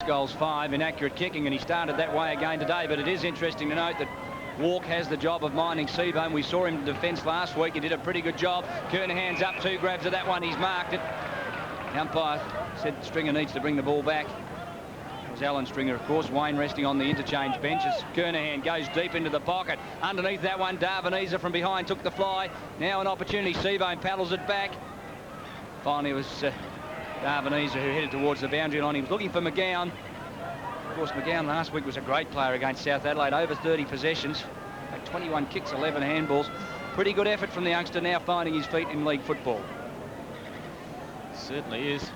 Goals 5, inaccurate kicking, and he started that way again today. But it is interesting to note that Walk has the job of minding Seabohm. We saw him in defence last week. He did a pretty good job. Kernahan's up, 2 grabs of that one. He's marked it. The umpire said Stringer needs to bring the ball back. It was Alan Stringer, of course. Wayne resting on the interchange bench as Kernahan goes deep into the pocket. Underneath that one, Darvanese from behind took the fly. Now an opportunity. Seabohm paddles it back. Finally it was Darvanese who headed towards the boundary line. He was looking for McGowan. Of course, McGowan last week was a great player against South Adelaide. Over 30 possessions, 21 kicks, 11 handballs. Pretty good effort from the youngster, now finding his feet in league football. Certainly is.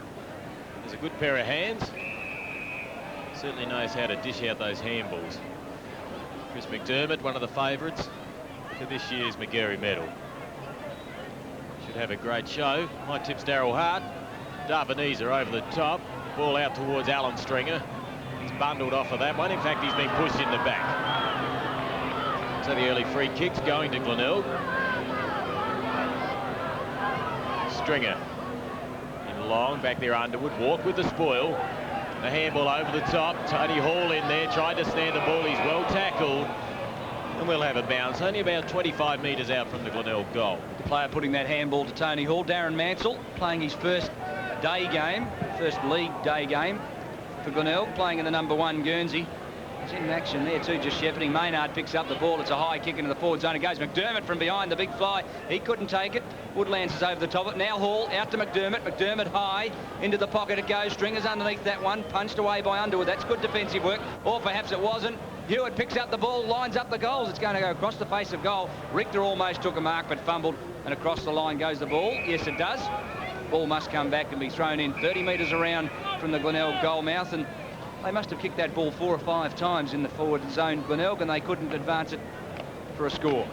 There's a good pair of hands. Certainly knows how to dish out those handballs. Chris McDermott, one of the favourites for this year's McGarry medal. Should have a great show. My tip's Darryl Hart. Darvanese over the top. Ball out towards Alan Stringer. He's bundled off of that one. In fact, he's been pushed in the back. So the early free kicks going to Glenelg. Stringer in long, back there Underwood. Walk with the spoil. The handball over the top. Tony Hall in there, tried to snare the ball. He's well tackled. And we'll have a bounce, only about 25 metres out from the Glenelg goal. The player putting that handball to Tony Hall, Darren Mansell, playing his first day game, first league day game for Glenelg, playing in the #1 Guernsey. He's in action there too, just shepherding. Maynard picks up the ball. It's a high kick into the forward zone. It goes McDermott from behind, the big fly. He couldn't take it. Woodlands is over the top of it. Now Hall out to McDermott. McDermott high into the pocket it goes. Stringer's underneath that one. Punched away by Underwood. That's good defensive work. Or perhaps it wasn't. Hewitt picks up the ball, lines up the goals. It's going to go across the face of goal. Richter almost took a mark but fumbled, and across the line goes the ball. Yes, it does. Ball must come back and be thrown in 30 metres around from the Glenelg goal mouth, and they must have kicked that ball 4 or 5 times in the forward zone, Glenelg, and they couldn't advance it for a score.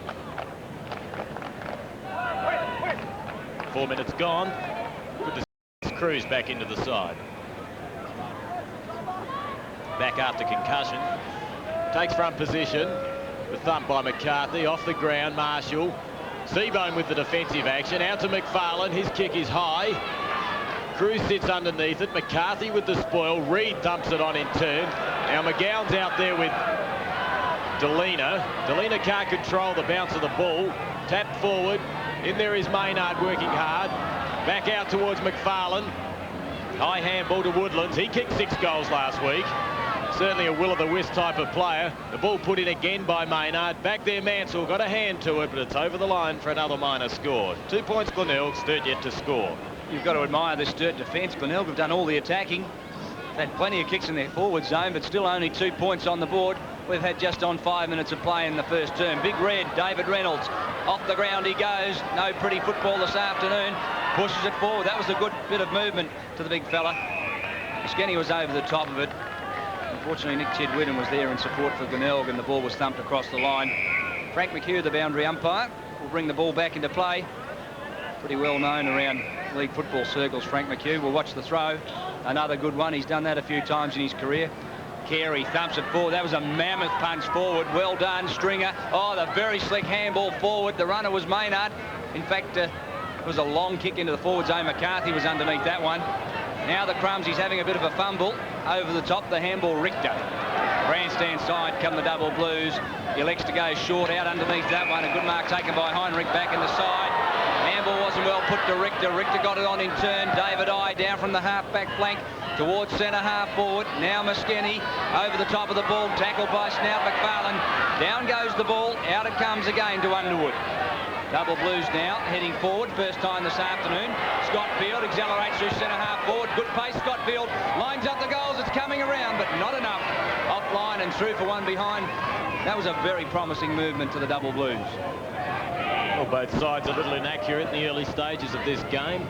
4 minutes gone. Good to see Cruz back into the side. Back after concussion. Takes front position. The thump by McCarthy. Off the ground, Marshall. Seabohm with the defensive action. Out to McFarlane. His kick is high. Cruz sits underneath it. McCarthy with the spoil. Reid thumps it on in turn. Now McGowan's out there with Delina. Delina can't control the bounce of the ball. Tapped forward. In there is Maynard working hard. Back out towards McFarlane. High handball to Woodlands. He kicked 6 goals last week. Certainly a will-o'-the-wisp type of player. The ball put in again by Maynard. Back there Mansell got a hand to it, but it's over the line for another minor score. 2 points Glenelg, Sturt yet to score. You've got to admire the Sturt defence. Glenelg have done all the attacking. They've had plenty of kicks in their forward zone, but still only 2 points on the board. We've had just on 5 minutes of play in the first term. Big Red, David Reynolds. Off the ground he goes. No pretty football this afternoon. Pushes it forward. That was a good bit of movement to the big fella. Skenny was over the top of it. Unfortunately, Nick Chidwin was there in support for Glenelg, and the ball was thumped across the line. Frank McHugh, the boundary umpire, will bring the ball back into play. Pretty well known around league football circles, Frank McHugh. We'll watch the throw. Another good one. He's done that a few times in his career. Carey thumps it forward. That was a mammoth punch forward. Well done, Stringer. Oh, the very slick handball forward. The runner was Maynard. In fact, it was a long kick into the forward zone. McCarthy was underneath that one. Now the crumbs. He's having a bit of a fumble. Over the top, the handball, Richter. Grandstand side come the double blues. He elects to go short out underneath that one. A good mark taken by Heinrich back in the side. Handball wasn't well put to Richter. Richter got it on in turn. David I down from the half-back flank towards centre half forward. Now Moskeni over the top of the ball. Tackled by Snout McFarlane. Down goes the ball. Out it comes again to Underwood. Double blues now, heading forward. First time this afternoon. Scott Field accelerates through centre half forward. Good pace, Scott Field. Lines up the goals. It's coming around, but not enough. Offline and through for one behind. That was a very promising movement to the double blues. Well, both sides a little inaccurate in the early stages of this game.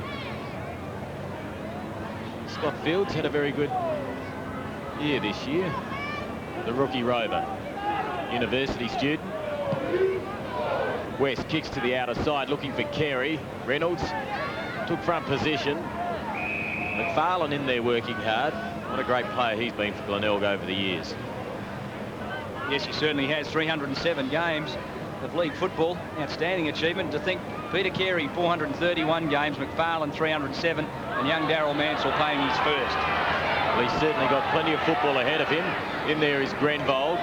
Scott Fields had a very good year this year. The rookie rover. University student. West kicks to the outer side looking for Carey. Reynolds took front position. McFarlane in there working hard. What a great player he's been for Glenelg over the years. Yes, he certainly has. 307 games of league football. Outstanding achievement. To think Peter Carey 431 games, McFarlane 307, and young Darryl Mansell playing his first. Well, he's certainly got plenty of football ahead of him. In there is Glenelg.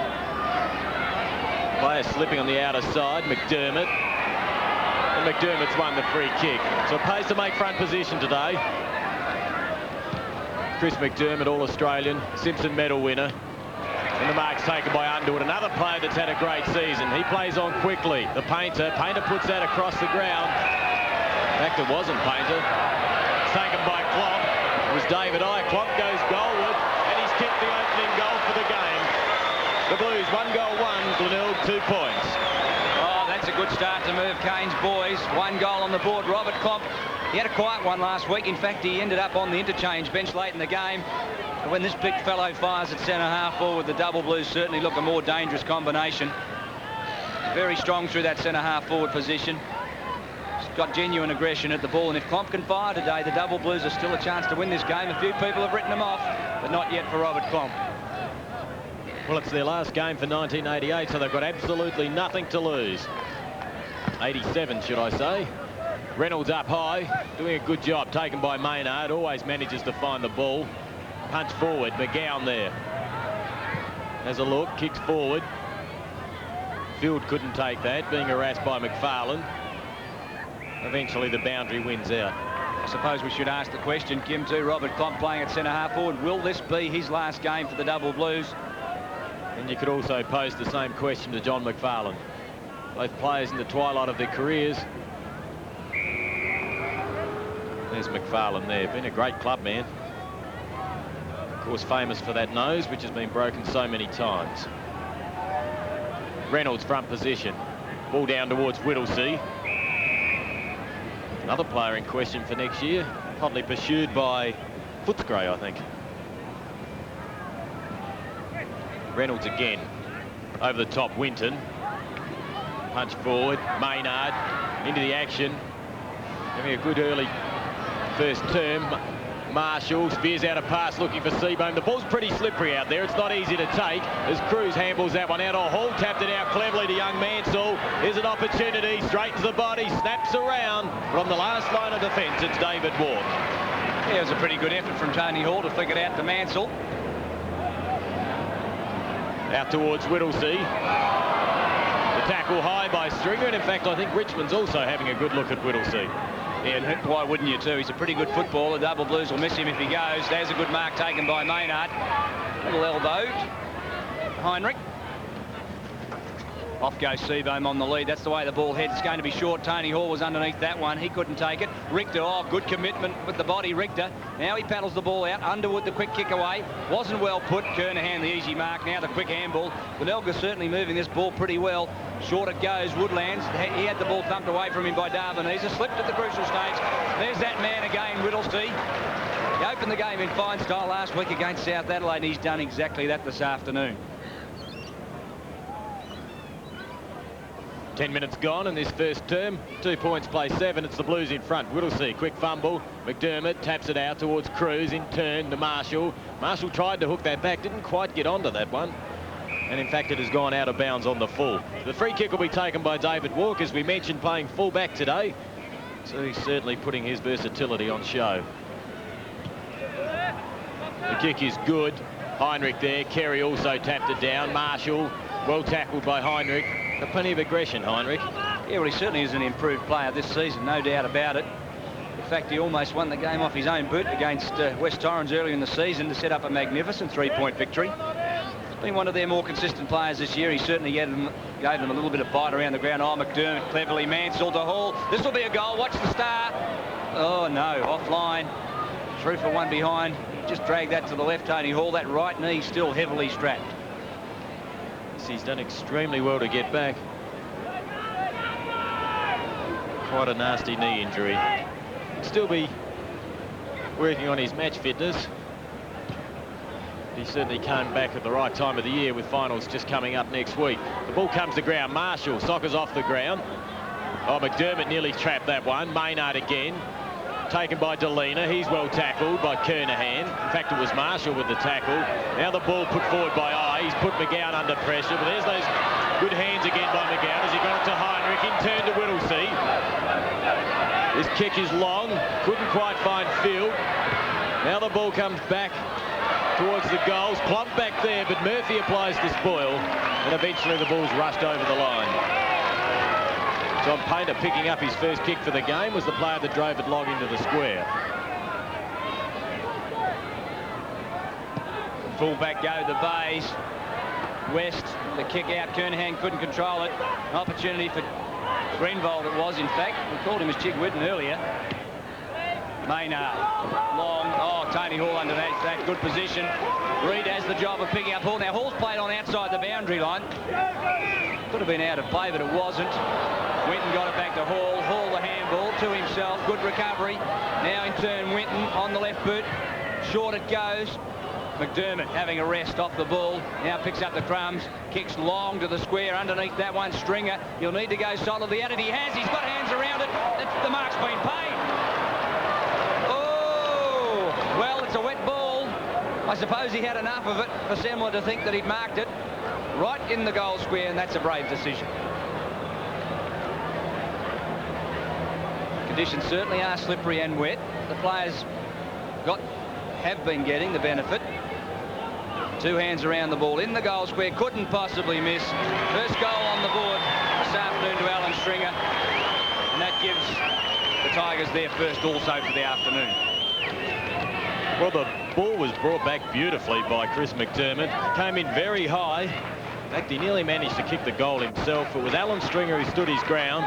Player slipping on the outer side, McDermott. And McDermott's won the free kick. So it pays to make front position today. Chris McDermott, All-Australian, Simpson medal winner. And the mark's taken by Underwood, another player that's had a great season. He plays on quickly. The Painter puts that across the ground. In fact, it wasn't Painter. It's taken by Klopp. It was David I. Klopp goes goalward, and he's kicked the opening goal for the game. The Blues 1 goal, 1. Glenelg 2 points. Oh, that's a good start to move Cane's boys. 1 goal on the board. Robert Klopp, he had a quiet one last week. In fact, he ended up on the interchange bench late in the game. And when this big fellow fires at centre-half forward, the double Blues certainly look a more dangerous combination. Very strong through that centre-half forward position. He's got genuine aggression at the ball, and if Klopp can fire today, the double Blues are still a chance to win this game. A few people have written them off, but not yet for Robert Klopp. Well, it's their last game for 1988, so they've got absolutely nothing to lose. 87, should I say. Reynolds up high, doing a good job, taken by Maynard, always manages to find the ball. Punch forward, McGowan there. Has a look, kicks forward. Field couldn't take that, being harassed by McFarlane. Eventually the boundary wins out. I suppose we should ask the question, Kim, too. Robert Klopp playing at centre-half forward. Will this be his last game for the double Blues? And you could also pose the same question to John McFarlane. Both players in the twilight of their careers. There's McFarlane there, been a great club man. Of course, famous for that nose, which has been broken so many times. Reynolds front position. Ball down towards Whittlesey. Another player in question for next year. Hotly pursued by Footscray, I think. Reynolds again. Over the top, Winton. Punch forward. Maynard into the action. Having a good early first term. Marshall veers out a pass looking for Seabohm. The ball's pretty slippery out there. It's not easy to take as Cruz handles that one out. Hall tapped it out cleverly to young Mansell. Here's an opportunity. Straightens the body. Snaps around. From the last line of defence, it's David Walk. Yeah, it was a pretty good effort from Tony Hall to flick it out to Mansell. Out towards Whittlesey. The tackle high by Stringer. And in fact, I think Richmond's also having a good look at Whittlesey. Yeah, and why wouldn't you too? He's a pretty good footballer. Double Blues will miss him if he goes. There's a good mark taken by Maynard. Little elbowed. Heinrich. Off goes Seabohm on the lead. That's the way the ball heads. It's going to be short. Tony Hall was underneath that one. He couldn't take it. Richter, oh, good commitment with the body, Richter. Now he paddles the ball out. Underwood, the quick kick away. Wasn't well put. Kernahan, the easy mark. Now the quick handball. Glenelg is certainly moving this ball pretty well. Short it goes. Woodlands. He had the ball thumped away from him by Darvanese. Slipped at the crucial stage. There's that man again, Whittlesey. He opened the game in fine style last week against South Adelaide, and he's done exactly that this afternoon. 10 minutes gone in this first term. 2 points, play 7. It's the Blues in front. Whittlesey, quick fumble. McDermott taps it out towards Cruz. In turn to Marshall. Marshall tried to hook that back. Didn't quite get onto that one. And in fact, it has gone out of bounds on the full. The free kick will be taken by David Walk, as we mentioned, playing full back today. So he's certainly putting his versatility on show. The kick is good. Heinrich there. Kerry also tapped it down. Marshall, well tackled by Heinrich. Plenty of aggression, Heinrich. Yeah, well, he certainly is an improved player this season, no doubt about it. In fact, he almost won the game off his own boot against West Torrens earlier in the season to set up a magnificent 3-point victory. He's been one of their more consistent players this year. He certainly gave them a little bit of bite around the ground. Oh, McDermott cleverly Mansell to Hall. This will be a goal. Watch the star. Oh, no, offline. Through for one behind. Just dragged that to the left, Tony Hall. That right knee still heavily strapped. He's done extremely well to get back. Quite a nasty knee injury. He'll still be working on his match fitness. He certainly came back at the right time of the year, with finals just coming up next week. The ball comes to ground. Marshall, Soccer's off the ground. Oh, McDermott nearly trapped that one. Maynard again. Taken by Delena. He's well tackled by Kernahan. In fact, it was Marshall with the tackle. Now the ball put forward by I. He's put McGowan under pressure, but there's those good hands again by McGowan as he got it to Heinrich. In turn to Whittlesey. This kick is long. Couldn't quite find field. Now the ball comes back towards the goals. Plump back there, but Murphy applies the spoil, and eventually the ball's rushed over the line. John Painter picking up his first kick for the game was the player that drove it long into the square. Full back go the Bays. West, the kick out. Kernahan couldn't control it. An opportunity for Glenelg it was, in fact. We called him as Chig Whitten earlier. Maynard, long. Oh, Tony Hall under that good position. Reid has the job of picking up Hall. Now, Hall's played on outside the boundary line. Could have been out of play, but it wasn't. Whitten got it back to Hall. Hall the handball to himself. Good recovery. Now in turn, Whitten on the left boot. Short it goes. McDermott having a rest off the ball. Now picks up the crumbs. Kicks long to the square. Underneath that one, Stringer. He'll need to go solidly at it. He has. He's got hands around it. The mark's been paid. Oh, well, it's a wet ball. I suppose he had enough of it for Semler to think that he'd marked it right in the goal square, and that's a brave decision. Conditions certainly are slippery and wet. The players have been getting the benefit. Two hands around the ball in the goal square, couldn't possibly miss. First goal on the board this afternoon to Alan Stringer, and that gives the Tigers their first also for the afternoon. Well, the ball was brought back beautifully by Chris McDermott. Came in very high. In fact, he nearly managed to kick the goal himself. It was Alan Stringer who stood his ground.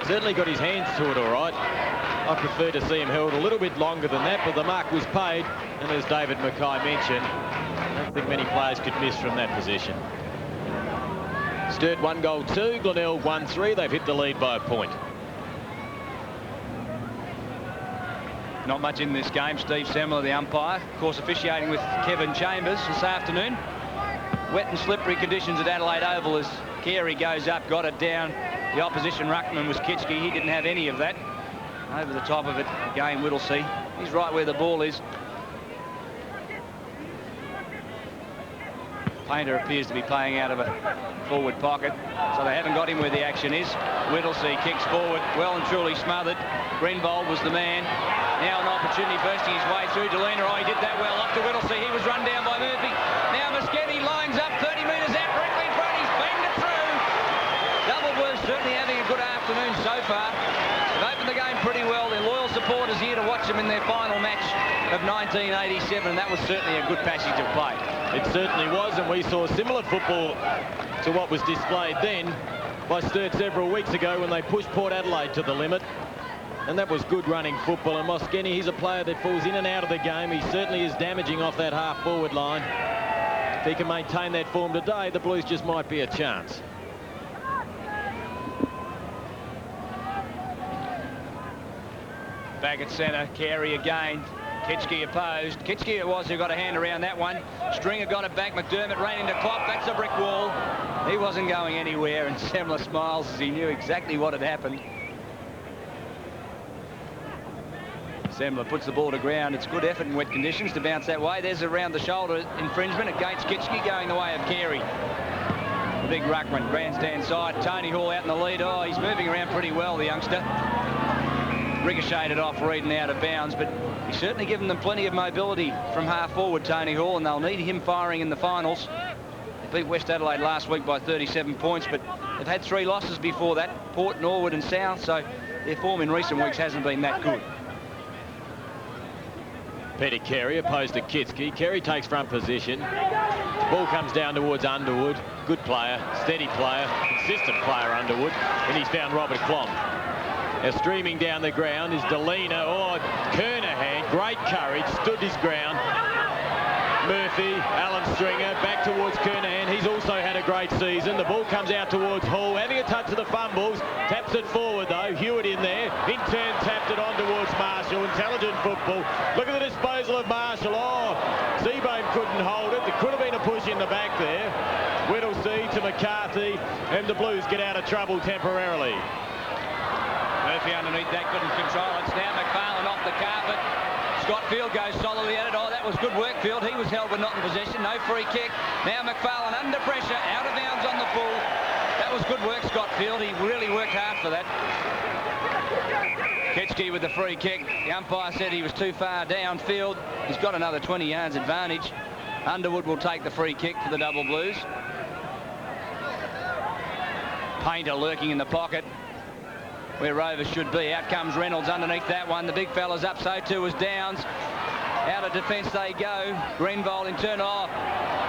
Certainly got his hands to it all right. I prefer to see him held a little bit longer than that, but the mark was paid, and as David Mackay mentioned, I don't think many players could miss from that position. Sturt 1-2, Glenelg 1-3. They've hit the lead by a point. Not much in this game. Steve Semler, the umpire, of course, officiating with Kevin Chambers this afternoon. Wet and slippery conditions at Adelaide Oval as Carey goes up, got it down. The opposition ruckman was Kitschke. He didn't have any of that. Over the top of it, again, Whittlesey. He's right where the ball is. Painter appears to be playing out of a forward pocket, so they haven't got him where the action is. Whittlesey kicks forward, well and truly smothered. Glenelg was the man. Now an opportunity bursting his way through. Delena, oh, he did that well. Up to Whittlesey, he was run down by Murphy. Now Moschetti lines up 30 metres out, directly in front. He's banged it through. Doubleworth certainly having a good afternoon so far. They've opened the game pretty well. Their loyal supporters here to watch them in their final match of 1987, and that was certainly a good passage of play. It certainly was, and we saw similar football to what was displayed then by Sturt several weeks ago when they pushed Port Adelaide to the limit. And that was good running football. And Moschetti, he's a player that falls in and out of the game. He certainly is damaging off that half-forward line. If he can maintain that form today, the Blues just might be a chance. Back at centre, Carey again. Kitschke opposed. Kitschke it was who got a hand around that one. Stringer got it back. McDermott ran into Klopp. That's a brick wall. He wasn't going anywhere, and Semler smiles as he knew exactly what had happened. Semler puts the ball to ground. It's good effort in wet conditions to bounce that way. There's a round-the-shoulder infringement against Kitschke, going the way of Carey. The big ruckman, grandstand side. Tony Hall out in the lead. Oh, he's moving around pretty well, the youngster. Ricocheted off Reid and out of bounds, but he's certainly given them plenty of mobility from half forward, Tony Hall, and they'll need him firing in the finals. They beat West Adelaide last week by 37 points, but they've had 3 losses before that, Port, Norwood and South, so their form in recent weeks hasn't been that good. Peter Carey opposed to Kitschke. Carey takes front position. Ball comes down towards Underwood. Good player, steady player, consistent player Underwood, and he's found Robert Klomp. Now streaming down the ground is Delena. Oh, Kernahan, great courage, stood his ground. Murphy, Alan Stringer, back towards Kernahan. He's also had a great season. The ball comes out towards Hall, having a touch of the fumbles. Taps it forward, though. Hewitt in there. In turn, tapped it on towards Marshall. Intelligent football. Look at the disposal of Marshall. Oh, Seabohm couldn't hold it. There could have been a push in the back there. Whittlesey to McCarthy, and the Blues get out of trouble temporarily. Murphy underneath that, couldn't control it. It's now McFarlane off the carpet. Scott Field goes solidly at it. Oh, that was good work, Field. He was held but not in possession. No free kick. Now McFarlane under pressure, out of bounds on the full. That was good work, Scott Field. He really worked hard for that. Kitschke Motely with the free kick. The umpire said he was too far downfield. He's got another 20 yards advantage. Underwood will take the free kick for the Double Blues. Painter lurking in the pocket where Rovers should be. Out comes Reynolds underneath that one. The big fella's up, so too is Downs. Out of defence they go. Grenvold in turn off.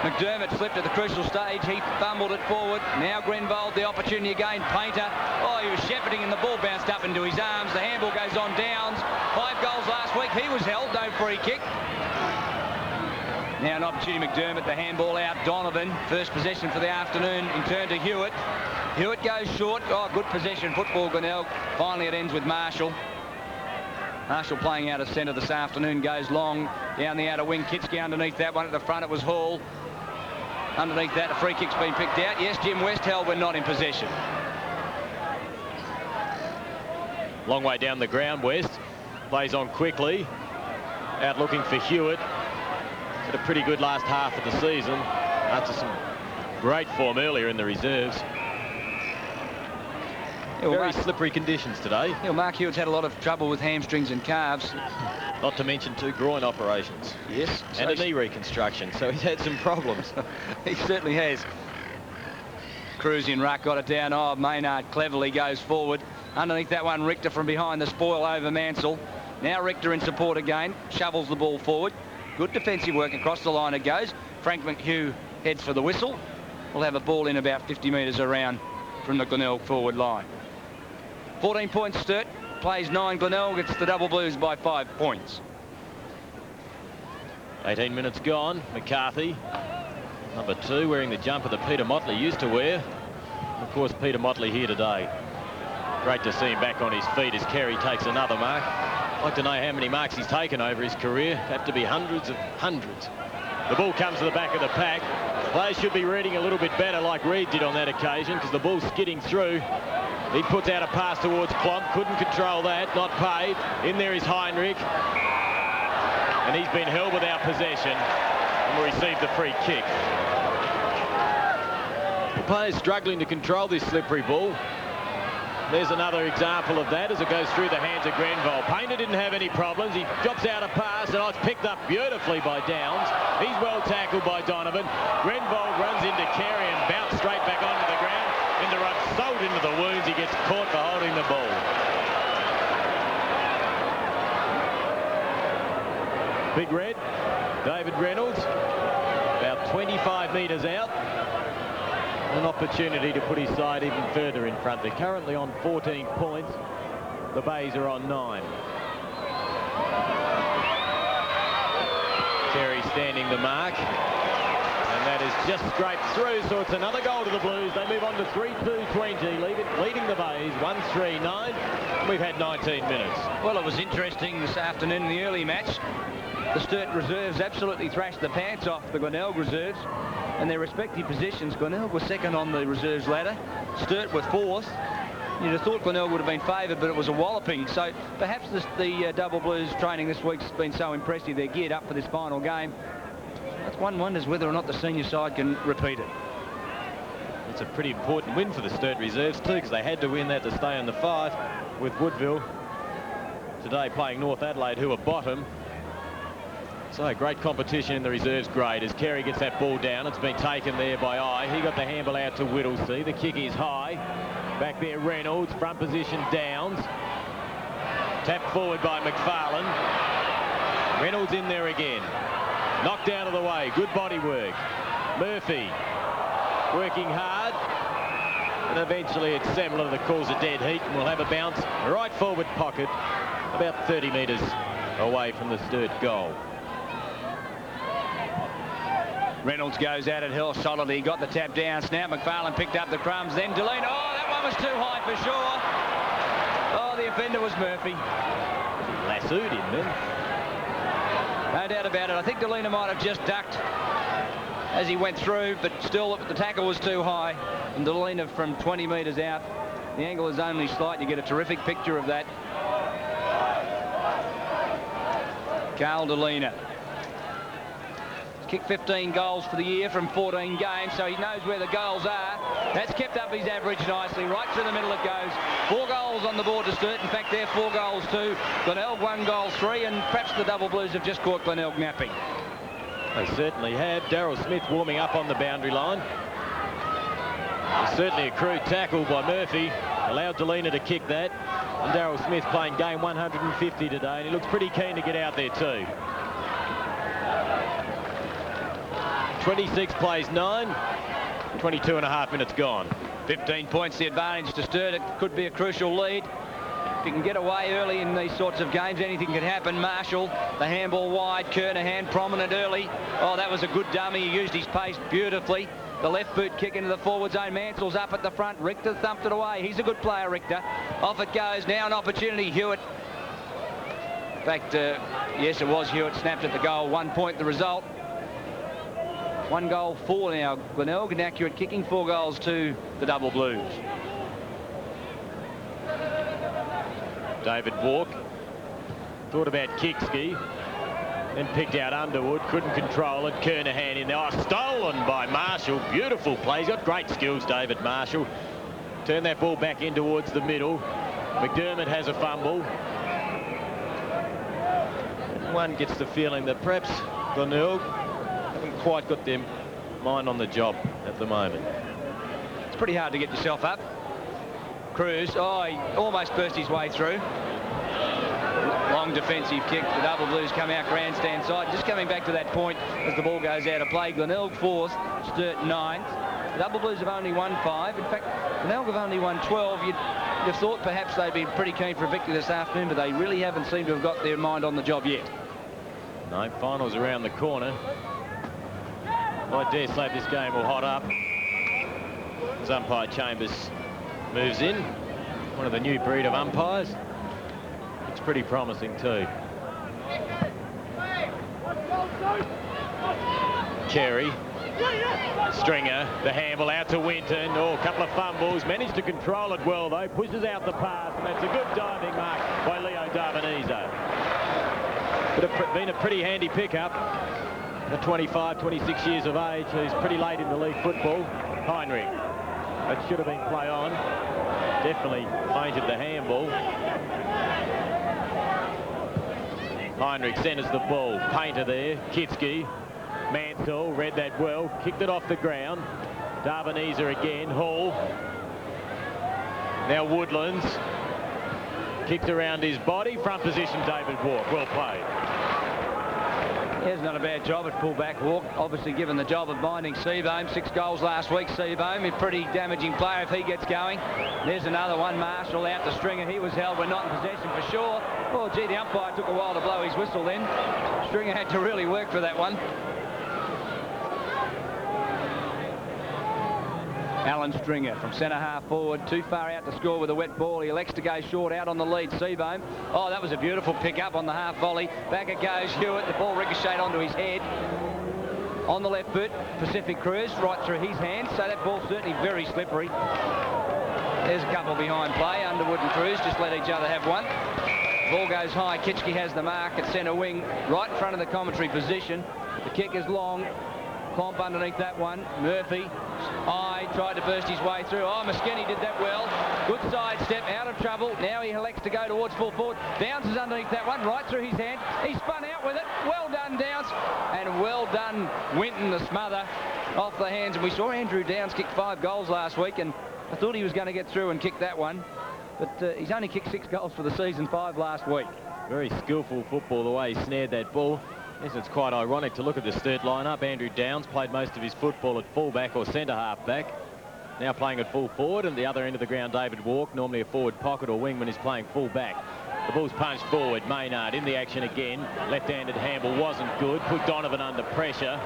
McDermott slipped at the crucial stage. He fumbled it forward. Now Grenvold, the opportunity again. Painter. Oh, he was shepherding and the ball bounced up into his arms. The handball goes on Downs. 5 goals last week. He was held. No free kick. Now an opportunity, McDermott, the handball out. Donovan, first possession for the afternoon, in turn to Hewitt. Hewitt goes short. Oh, good possession football, Glenelg. Finally it ends with Marshall. Marshall playing out of centre this afternoon, goes long down the outer wing. Kitski underneath that one. At the front it was Hall. Underneath that, a free kick's been picked out. Yes, Jim West held, but not in possession. Long way down the ground, West. Plays on quickly. Out looking for Hewitt. Had a pretty good last half of the season after some great form earlier in the reserves. Very slippery conditions today. Yeah, well, Mark Hewitt's had a lot of trouble with hamstrings and calves. Not to mention 2 groin operations. Yes. And a knee reconstruction, so he's had some problems. He certainly has. Cruz in ruck, got it down. Oh, Maynard cleverly goes forward. Underneath that one, Richter from behind the spoil over Mansell. Now Richter in support again. Shovels the ball forward. Good defensive work across the line it goes. Frank McHugh heads for the whistle. We'll have a ball in about 50 metres around from the Glenelg forward line. 14 points Sturt, plays 9 Glenelg. It's the Double Blues by 5 points. 18 minutes gone. McCarthy, number 2, wearing the jumper that Peter Motely used to wear. Of course, Peter Motely here today. Great to see him back on his feet as Carey takes another mark. I'd like to know how many marks he's taken over his career. Have to be hundreds of hundreds. The ball comes to the back of the pack. Players should be reading a little bit better like Reid did on that occasion, because the ball's skidding through. He puts out a pass towards Klomp. Couldn't control that. Not paid. In there is Heinrich. And he's been held without possession and will receive the free kick. The players struggling to control this slippery ball. There's another example of that as it goes through the hands of Grenvold. Painter didn't have any problems. He drops out a pass and it's picked up beautifully by Downs. He's well tackled by Donovan. Grenvold runs into Carey and bounced straight back onto the ground. In the run, sold into the wounds. He gets caught for holding the ball. Big Red, David Reynolds, about 25 metres out. An opportunity to put his side even further in front. They're currently on 14 points. The Bays are on 9. Carey standing the mark. And that is just scraped through, so it's another goal to the Blues. They move on to 3-2-20, leading the Bays 1-3-9. We've had 19 minutes. Well, it was interesting this afternoon in the early match. The Sturt reserves absolutely thrashed the pants off the Glenelg reserves. And their respective positions. Glenelg was second on the reserves ladder. Sturt were 4th. You'd have thought Glenelg would have been favoured, but it was a walloping. So perhaps the Double Blues training this week's been so impressive. They're geared up for this final game. That's one wonders whether or not the senior side can repeat it. It's a pretty important win for the Sturt reserves too, because they had to win that to stay in the 5 with Woodville today playing North Adelaide, who are bottom. So great competition in the reserves grade as Carey gets that ball down. It's been taken there by Eye. He got the handball out to Whittlesey. The kick is high. Back there Reynolds. Front position Downs. Tapped forward by McFarlane. Reynolds in there again. Knocked out of the way. Good body work. Murphy working hard. And eventually it's Semler that calls a dead heat and will have a bounce right forward pocket about 30 metres away from the Sturt goal. Reynolds goes at it, Hill solidly, got the tap down, snap, McFarlane picked up the crumbs, then Deline, oh, that one was too high for sure. Oh, the offender was Murphy. Lassoed him then. No doubt about it. I think Deline might have just ducked as he went through, but still the tackle was too high. And Deline from 20 metres out, the angle is only slight. You get a terrific picture of that. Carl Deline. Kicked 15 goals for the year from 14 games, so he knows where the goals are. That's kept up his average nicely. Right through the middle it goes. 4 goals on the board to Sturt. In fact, they're 4 goals too. Glenelg 1 goal 3, and perhaps the Double Blues have just caught Glenelg napping. They certainly have. Daryl Smith warming up on the boundary line. There's certainly a crude tackle by Murphy. Allowed Delina to kick that. And Daryl Smith playing game 150 today, and he looks pretty keen to get out there too. 26 plays 9, 22 and a half minutes gone. 15 points the advantage to Sturt. It could be a crucial lead. If you can get away early in these sorts of games, anything could happen. Marshall, the handball wide. Kernahan prominent early. Oh, that was a good dummy. He used his pace beautifully. The left boot kick into the forward zone. Mansell's up at the front. Richter thumped it away. He's a good player, Richter. Off it goes. Now an opportunity. Hewitt. In fact, yes, it was Hewitt. Snapped at the goal. 1 point the result. 1 goal 4 now. Glenelg, inaccurate kicking. 4 goals to the Double Blues. David Walk thought about Kickski, then picked out Underwood, couldn't control it. Kernahan in there. Oh, stolen by Marshall. Beautiful play. He's got great skills, David Marshall. Turn that ball back in towards the middle. McDermott has a fumble. One gets the feeling that perhaps Glenelg haven't quite got their mind on the job at the moment. It's pretty hard to get yourself up. Cruz, oh, he almost burst his way through. Long defensive kick. The Double Blues come out grandstand side. Just coming back to that point as the ball goes out of play. Glenelg 4th, Sturt 9th. The Double Blues have only won 5. In fact, Glenelg have only won 12. You'd have thought perhaps they'd been pretty keen for a victory this afternoon, but they really haven't seemed to have got their mind on the job yet. No, finals around the corner. I dare say this game will hot up as umpire Chambers moves in. One of the new breed of umpires. It's pretty promising too. Carey, Stringer, the handball out to Winton. Oh, a couple of fumbles. Managed to control it well though. Pushes out the pass, and that's a good diving mark by Leo Darvanizo. Could have been a pretty handy pickup. At 25, 26 years of age, who's pretty late in the league football. Heinrich. That should have been play on. Definitely painted the handball. Heinrich centres the ball. Painter there. Kitsky. Mansell read that well. Kicked it off the ground. Darvaniza again. Hall. Now Woodlands. Kicked around his body. Front position David Walk. Well played. He's not a bad job at full-back. Walk, obviously given the job of binding Seabohm. 6 goals last week, Seabohm. A pretty damaging player if he gets going. There's another one. Marshall out to Stringer. He was held. We're not in possession for sure. Oh, gee, the umpire took a while to blow his whistle then. Stringer had to really work for that one. Alan Stringer from centre half forward, too far out to score with a wet ball. He elects to go short out on the lead. Seabohm. Oh, that was a beautiful pick up on the half volley. Back it goes. Hewitt. The ball ricocheted onto his head. On the left foot, Pacific Cruz right through his hands. So that ball's certainly very slippery. There's a couple behind play. Underwood and Cruz just let each other have one. Ball goes high. Kitschke has the mark at centre wing, right in front of the commentary position. The kick is long. Clomp underneath that one. Murphy. Tried to burst his way through. Oh, Moschini did that well. Good side step, out of trouble. Now he elects to go towards full forward. Bounces underneath that one, right through his hand. He spun out with it. Well done, Downs. And well done, Winton, the smother off the hands. And we saw Andrew Downs kick 5 goals last week, and I thought he was going to get through and kick that one. But he's only kicked 6 goals for the season, 5 last week. Very skillful football, the way he snared that ball. Yes, it's quite ironic to look at the Sturt lineup. Andrew Downs played most of his football at fullback or centre half back. Now playing at full forward, and the other end of the ground, David Walk, normally a forward pocket or wingman, is playing full back. The ball's punched forward. Maynard in the action again. Left-handed handball wasn't good. Put Donovan under pressure.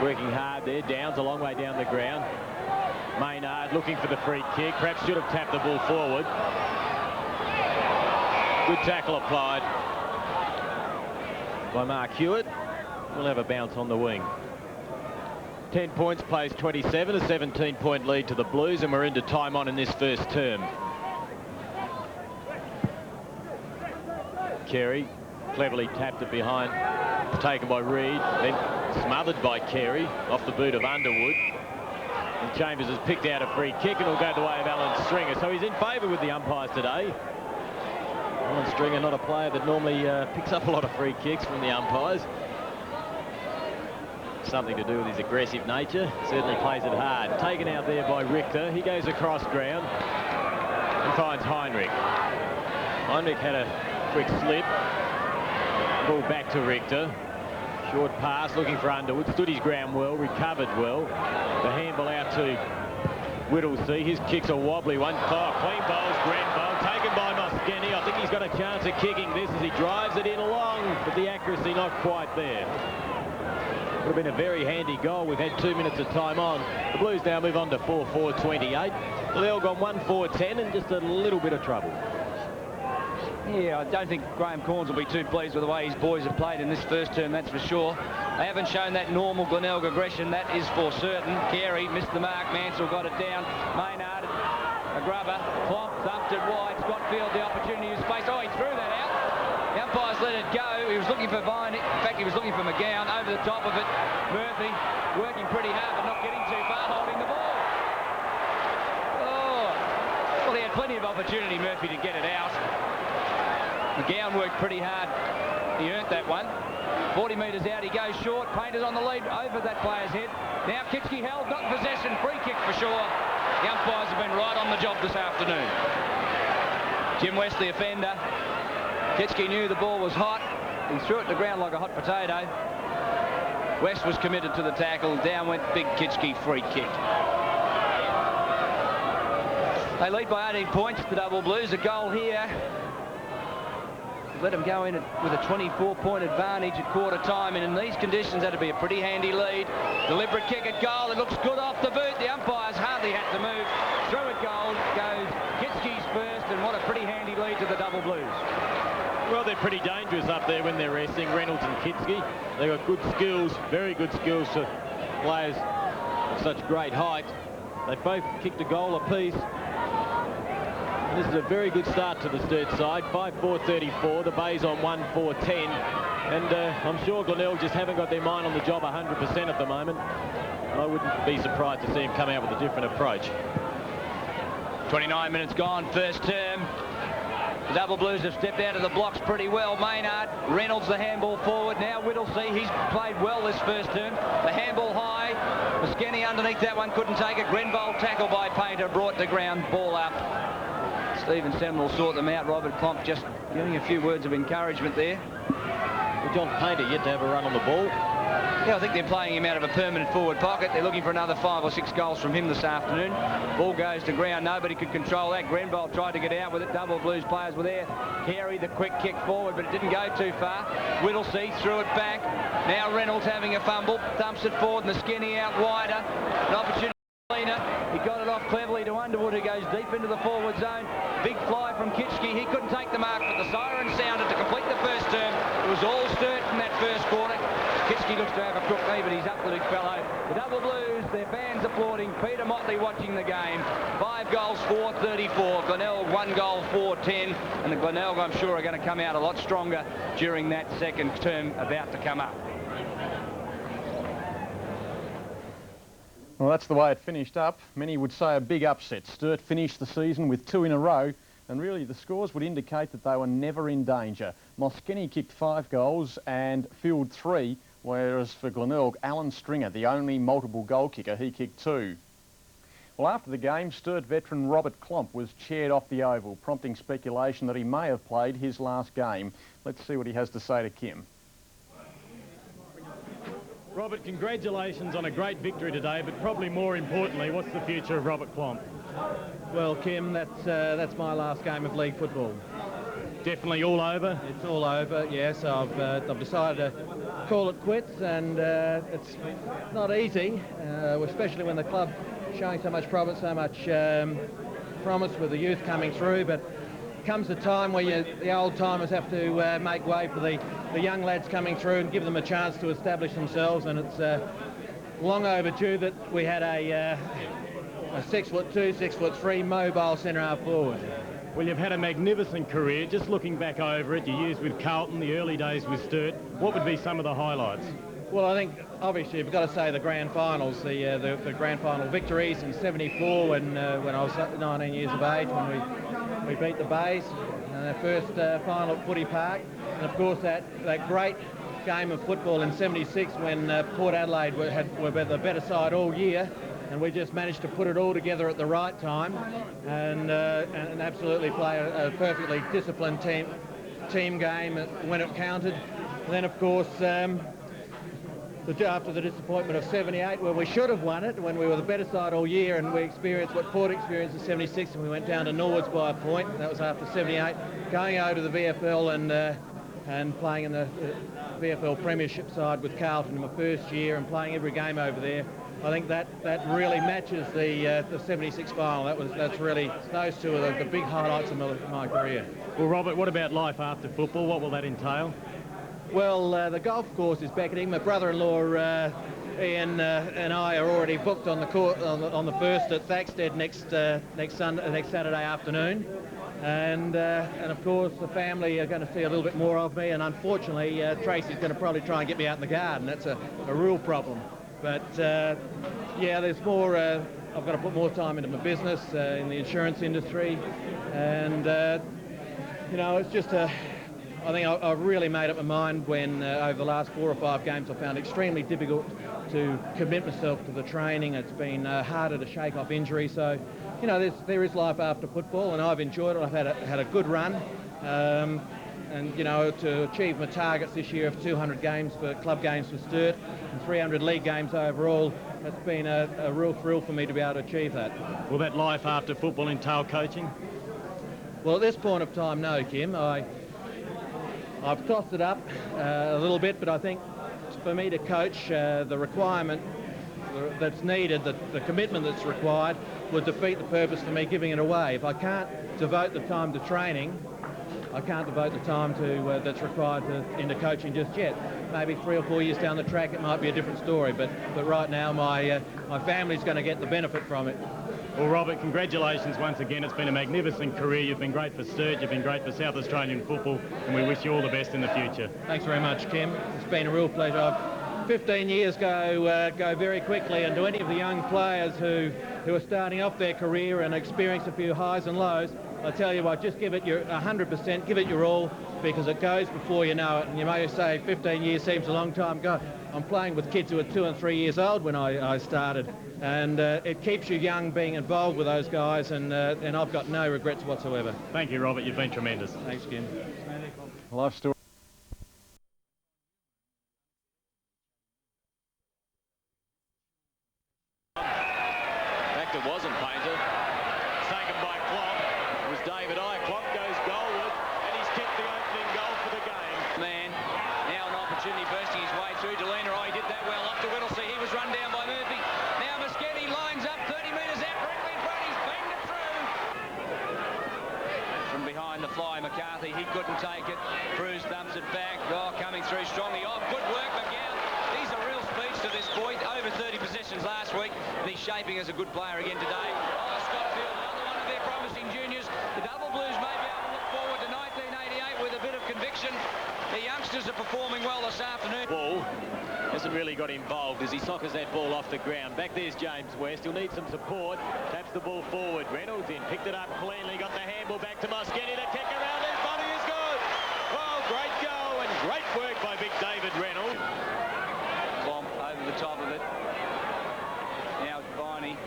Working hard there. Downs a long way down the ground. Maynard looking for the free kick. Perhaps should have tapped the ball forward. Good tackle applied by Mark Hewitt. We'll have a bounce on the wing. 10 points, plays 27, a 17-point lead to the Blues, and we're into time on in this first term. Carey cleverly tapped it behind taken by Reid, then smothered by Carey off the boot of Underwood. And Chambers has picked out a free kick and will go the way of Alan Stringer. So he's in favour with the umpires today. Alan Stringer, not a player that normally picks up a lot of free kicks from the umpires. Something to do with his aggressive nature. Certainly plays it hard. Taken out there by Richter. He goes across ground and finds Heinrich. Heinrich had a quick slip. Ball back to Richter. Short pass, looking for Underwood. Stood his ground well, recovered well. The handball out to Whittlesey. His kick's a wobbly one. Oh, clean bowls, Grenbow. Taken by Moskeny. I think he's got a chance of kicking this as he drives it in long, but the accuracy not quite there. Would have been a very handy goal. We've had 2 minutes of time on. The Blues now move on to 4-4-28. Glenelg on 1-4-10 and just a little bit of trouble. Yeah, I don't think Graham Corns will be too pleased with the way his boys have played in this first term, that's for sure. They haven't shown that normal Glenelg aggression, that is for certain. Carey missed the mark, Mansell got it down. Maynard, a grubber, Klomp thumped it wide. Scottfield the opportunity of space. Oh, he threw that out. The umpires let it go. He was looking for Vine. In fact, he was looking for McGowan. Over the top of it, Murphy working pretty hard but not getting too far, holding the ball. Oh, well, he had plenty of opportunity, Murphy, to get it out. McGowan worked pretty hard. He earned that one. 40 metres out, he goes short. Painter's on the lead over that player's head. Now Kitski held, not in possession. Free kick for sure. The umpires have been right on the job this afternoon. Jim West, the offender. Kitski knew the ball was hot. He threw it to the ground like a hot potato. West was committed to the tackle. Down went big Kitski, free kick. They lead by 18 points, the Double Blues. A goal here. Let them go in with a 24-point advantage at quarter time, and in these conditions that'd be a pretty handy lead. Deliberate kick at goal. It looks good off the boot. The umpires hardly had to move. Through at goal goes Kitski's first, and what a pretty handy lead to the Double Blues. Well, they're pretty dangerous up there when they're resting, Reynolds and Kitski. They've got good skills, very good skills for players of such great height. They both kicked a goal apiece. This is a very good start to the Sturt side. 5-4-34. The Bay's on 1-4-10. And I'm sure Glenelg just haven't got their mind on the job 100% at the moment. I wouldn't be surprised to see him come out with a different approach. 29 minutes gone, first term. The Double Blues have stepped out of the blocks pretty well. Maynard, Reynolds the handball forward. Now Whittlesey, he's played well this first term. The handball high. Moskeny underneath that one, couldn't take it. Grenbold tackle by Painter, brought to ground, ball up. Stephen Semin will sort them out. Robert Klomp just giving a few words of encouragement there. Well, John Painter yet to have a run on the ball. Yeah, I think they're playing him out of a permanent forward pocket. They're looking for another 5 or 6 goals from him this afternoon. Ball goes to ground. Nobody could control that. Grenbold tried to get out with it. Double Blues players were there. Carey, the quick kick forward, but it didn't go too far. Whittlesey threw it back. Now Reynolds having a fumble. Thumps it forward. Moskeny out wider. An opportunity. He got it off cleverly to Underwood, who goes deep into the forward zone. Big fly from Kitski. He couldn't take the mark, but the siren sounded to complete the first term. It was all Sturt in that first quarter. Kitski looks to have a crook knee, but he's up the big fellow. The Double Blues, their fans applauding. Peter Motely watching the game. 5 goals, 4-34. Glenelg 1 goal, 4-10. And the Glenelg, I'm sure, are going to come out a lot stronger during that second term about to come up. Well, that's the way it finished up. Many would say a big upset. Sturt finished the season with 2 in a row, and really the scores would indicate that they were never in danger. Moskeny kicked 5 goals and fielded 3, whereas for Glenelg, Alan Stringer, the only multiple goal kicker, he kicked 2. Well, after the game, Sturt veteran Robert Klomp was chaired off the Oval, prompting speculation that he may have played his last game. Let's see what he has to say to Kim. Robert, congratulations on a great victory today, but probably more importantly, what's the future of Robert Klomp? Well, Kim, that's my last game of league football. Definitely all over? It's all over, yes. I've decided to call it quits, and it's not easy, especially when the club showing so much promise, so much promise with the youth coming through, but comes a time where the old-timers have to make way for the young lads coming through and give them a chance to establish themselves, and it's long overdue that we had a 6'2", 6'3" mobile centre-half forward. Well, you've had a magnificent career. Just looking back over it, your years with Carlton, the early days with Sturt, what would be some of the highlights? Well, I think obviously you've got to say the grand finals, the grand final victories in '74 when I was 19 years of age, when we beat the Bays in their first final at Footy Park, and of course that great game of football in '76 when Port Adelaide were the better side all year, and we just managed to put it all together at the right time and absolutely play a perfectly disciplined team game when it counted. And then of course after the disappointment of '78, where we should have won it, when we were the better side all year, and we experienced what Port experienced in '76, and we went down to Norwoods by a point. That was after '78. Going over to the VFL and playing in the VFL Premiership side with Carlton in my first year and playing every game over there, I think that really matches the '76 final. That's really, those two are the big highlights of my career. Well, Robert, what about life after football? What will that entail? Well, the golf course is beckoning. My brother-in-law Ian and I are already booked on the court on the first at Thaxted next Saturday afternoon, and of course the family are going to see a little bit more of me. And unfortunately, Tracy's going to probably try and get me out in the garden. That's a real problem. But yeah, there's more. I've got to put more time into my business in the insurance industry, and you know, it's just a. I think I've really made up my mind when over the last 4 or 5 games I found it extremely difficult to commit myself to the training. It's been harder to shake off injury. So, you know, there is life after football, and I've enjoyed it. I've had a good run, and you know, to achieve my targets this year of 200 games for club games for Sturt and 300 league games overall, it's been a real thrill for me to be able to achieve that. Will that life after football entail coaching? Well, at this point of time, no, Kim. I've tossed it up a little bit, but I think for me to coach, the requirement that's needed, the commitment that's required, would defeat the purpose for me giving it away. If I can't devote the time to training, I can't devote the time to that's required into coaching just yet. Maybe 3 or 4 years down the track, it might be a different story. But right now, my family's going to get the benefit from it. Well, Robert, congratulations once again. It's been a magnificent career. You've been great for Sturt, you've been great for South Australian football, and we wish you all the best in the future. Thanks very much, Kim. It's been a real pleasure. 15 years go very quickly, and to any of the young players who are starting off their career and experience a few highs and lows, I tell you what, just give it your 100%, give it your all, because it goes before you know it. And you may say 15 years seems a long time ago. I'm playing with kids who were 2 and 3 years old when I started, and it keeps you young being involved with those guys, and I've got no regrets whatsoever. Thank you, Robert. You've been tremendous. Thanks, Kim. Life story. Fact, it wasn't Painter. Taken by Klopp. It was David I. Klopp goes goalward, and he's kicked the opening goal for the game. Man, now an opportunity bursting his way through. Delena, he did that well. Up to Whittlesey, he was run down by Murphy. Now Moschetti lines up 30 metres out, directly in front. He's banged it through. From behind the fly, McCarthy, he couldn't take it. Cruz thumps it back. Oh, coming through strongly. Oh, good work, McGowan. He's a real speech to this boy. Over 30 possessions last week, and he's shaping as a good player again today. Oh, Scottfield, another one of their promising juniors. The Double Blues may be able to look forward to 1988 with a bit of conviction. The youngsters are performing well this afternoon. Ball hasn't really got involved as he soccers that ball off the ground. Back there's James West. He'll need some support. Taps the ball forward. Reynolds in, picked it up cleanly, got the handball back to Moschetti. The kick around his body is good. Well, great goal and great work by big David Reynolds. Bomb over the top of it. Now Viney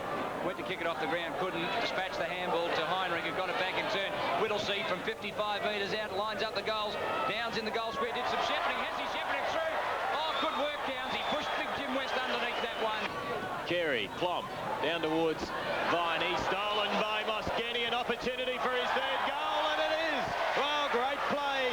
went to kick it off the ground, couldn't. Dispatch the handball to Heinrich, who got it back in turn. Whittlesey from 55 metres out, lines up the goals. Downs in the goal square, did some shepherding. Has he shepherded through? Oh, good work, Downs. He pushed big Jim West underneath that one. Carey, Plomb, down towards Viney, stolen by Moschetti, an opportunity for his third goal, and it is! Well, great play.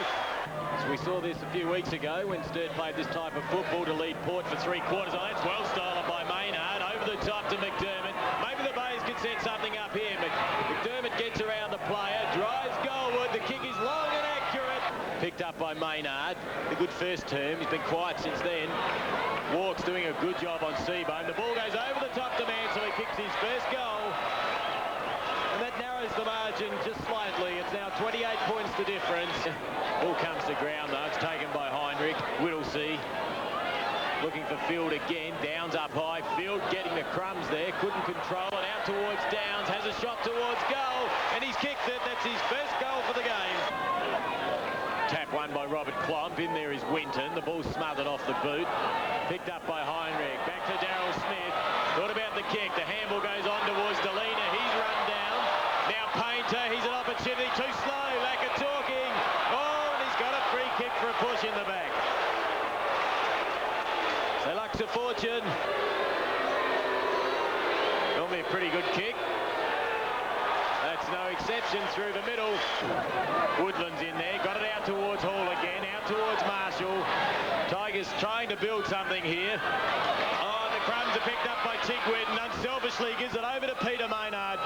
So we saw this a few weeks ago when Sturt played this type of football to lead Port for 3/4 on it. It's well stolen by Maynard, over the top to McDermott. Maybe the Bays could set something up here. McDermott gets around the player, drives goalward, the kick is long and accurate. Picked up by Maynard, a good first term, he's been quiet since then. Walk's doing a good job on Seabone. The ball goes over the top to Mann, so he kicks his first goal. And that narrows the margin just slightly. It's crumbs there, couldn't control it, out towards Downs, has a shot towards goal, and he's kicked it. That's his first goal for the game. Tap won by Robert Klomp. In there is Winton. The ball smothered off the boot. Picked up by Heinrich. Back to Daryl Smith. What about the kick? The handball goes on towards Delina. He's run down. Now Painter. He's an opportunity. Too slow. Lack of talking. Oh, and he's got a free kick for a push in the back. So luck's a fortune. Normally a pretty good kick. That's no exception through the middle. Woodland's in there. Got it out towards Hall again. Out towards Marshall. Tigers trying to build something here. Oh, the crumbs are picked up by Tigwid and unselfishly gives it over to Peter Maynard,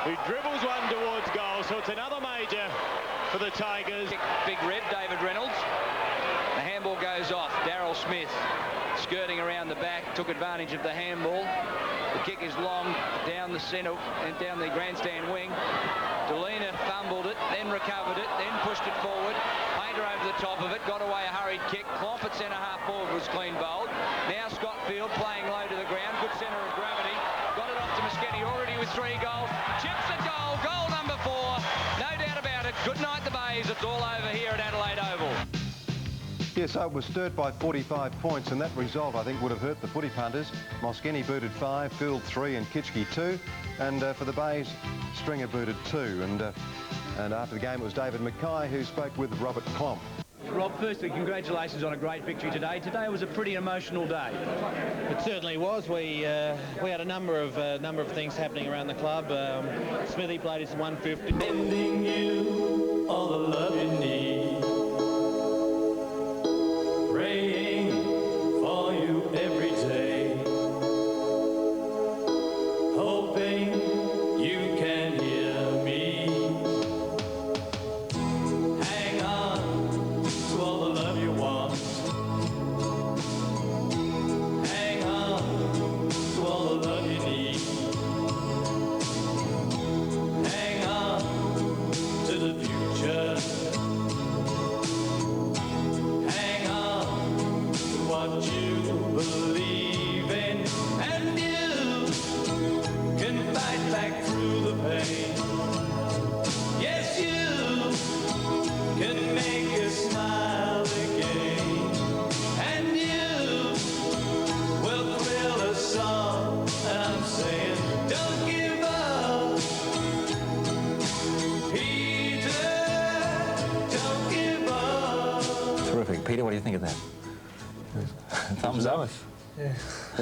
who dribbles one towards goal. So it's another major for the Tigers. Big red, David Reynolds. The handball goes off. Daryl Smith skirting around the back, took advantage of the handball. The kick is long down the centre and down the grandstand wing. Delina fumbled it, then recovered it, then pushed it forward. Painter over the top of it, got away a hurried kick. Klomp at centre half forward was clean bowled. Now Scottfield playing low to the ground, good centre of gravity. Got it off to Moschetti already with 3 goals. Chips at goal, goal number 4. No doubt about it. Good night the Bays. It's all over here at Adelaide Oval. Yes, so it was Sturt by 45 points, and that result, I think, would have hurt the footy punters. Moschetti booted 5, Gould 3 and Kitchke 2. And for the Bays, Stringer booted 2. And after the game, it was David Mackay who spoke with Robert Klomp. Rob, firstly, congratulations on a great victory today. Today was a pretty emotional day. It certainly was. We had a number of things happening around the club. Smithy played his 150. Sending you all the love you need. Praying for you every day. Hoping you can hear me. Hang on to all the love you want. Hang on to all the love you need. Hang on to the future. Hang on to what you believe in, and you can fight back through the pain. Yes, you can make us smile again, and you will thrill us all. And I'm saying, don't give up, Peter, don't give up. Terrific. Peter, what do you think of that? Thumbs up. Yeah.